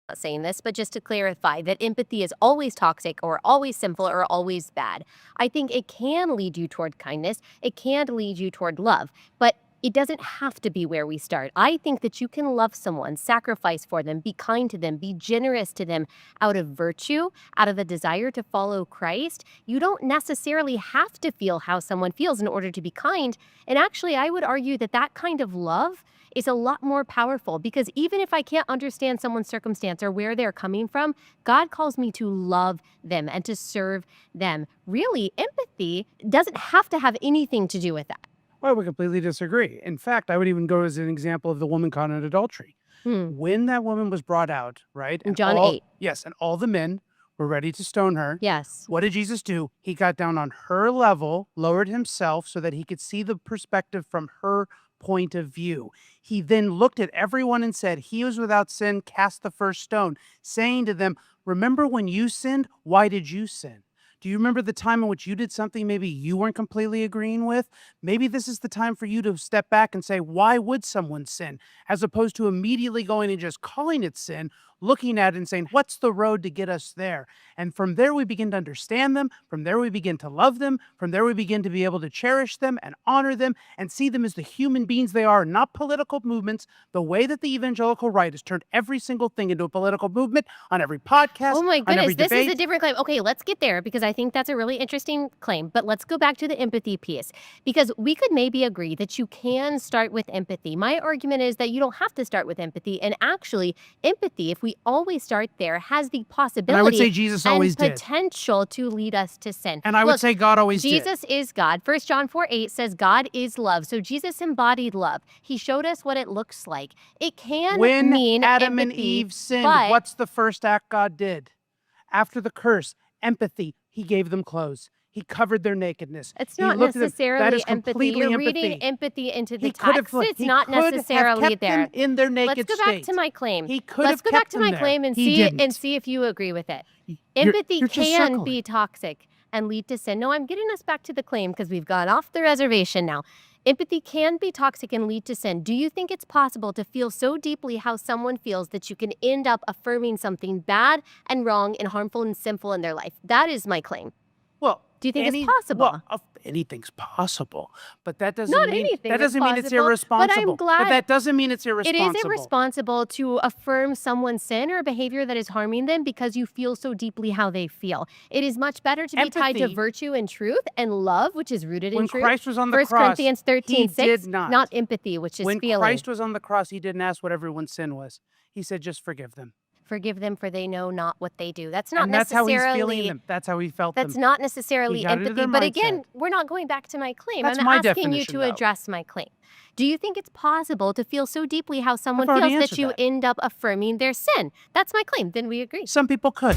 Not saying this, but just to clarify that empathy is always toxic or always sinful or always bad. I think it can lead you toward kindness. It can lead you toward love, but it doesn't have to be where we start. I think that you can love someone, sacrifice for them, be kind to them, be generous to them out of virtue, out of a desire to follow Christ. You don't necessarily have to feel how someone feels in order to be kind. And actually, I would argue that that kind of love is a lot more powerful because even if I can't understand someone's circumstance or where they're coming from, God calls me to love them and to serve them. Really, empathy doesn't have to have anything to do with that. Well, I would completely disagree. In fact, I would even go as an example of the woman caught in adultery. Hmm. When that woman was brought out, right? In John 8. Yes, and all the men were ready to stone her. Yes. What did Jesus do? He got down on her level, lowered himself so that he could see the perspective from her point of view. He then looked at everyone and said, "He who is without sin, cast the first stone," saying to them, "Remember when you sinned? Why did you sin? Do you remember the time in which you did something maybe you weren't completely agreeing with? Maybe this is the time for you to step back and say, why would someone sin? As opposed to immediately going and just calling it sin, looking at it and saying, what's the road to get us there?" And from there, we begin to understand them. From there, we begin to love them. From there, we begin to be able to cherish them and honor them and see them as the human beings they are, not political movements. The way that the evangelical right has turned every single thing into a political movement on every podcast, Oh my on every goodness, this is debate. a different claim. Okay, let's get there because I think that's a really interesting claim. But let's go back to the empathy piece because we could maybe agree that you can start with empathy. My argument is that you don't have to start with empathy. And actually, empathy, if we always start there, has the possibility And I would say Jesus always and did. potential to lead us to sin. And I would Look, say God always did. Jesus is God. 1 John 4:8 says God is love. So Jesus embodied love. He showed us what it looks like. It can When mean Adam and empathy, Eve sinned, but what's the first act God did? After the curse, empathy. He gave them clothes. He covered their nakedness. it's He not looked at them. That necessarily is empathy. completely You're empathy. reading empathy into the He could have. text. It's He not could have necessarily kept there. them in their Let's naked go back state. to my claim. He could Let's have go back kept to them my there. claim and He didn't. see if you agree with it. You're- Empathy you're just can circling. be toxic and lead to sin. No, I'm getting us back to the claim because we've gone off the reservation now. Empathy can be toxic and lead to sin. Do you think it's possible to feel so deeply how someone feels that you can end up affirming something bad and wrong and harmful and sinful in their life? That is my claim. Well, Do you think it's possible? Well, anything's possible, but that doesn't Not mean anything that is doesn't mean it's possible, but I'm irresponsible. glad- But that doesn't mean it's It irresponsible. is irresponsible to affirm someone's sin or behavior that is harming them because you feel so deeply how they feel. It is much better to be tied to Empathy- virtue and truth and love, which is rooted in When truth. Christ was on the 1 cross, Corinthians 13:6, he did not. empathy, which is When feeling. Christ was on the cross, he didn't ask what everyone's sin was. He said, just forgive them. Forgive them for they know not what they do. That's not And that's how necessarily he's feeling them. That's how he felt That's them. not necessarily He got into empathy. their But mindset. again, we're not going back to my claim. That's I'm my asking you definition, to though. address my claim. Do you think it's possible to feel so deeply how someone I've already feels that answered you that. end up affirming their sin? That's my claim. Then we agree. Some people could.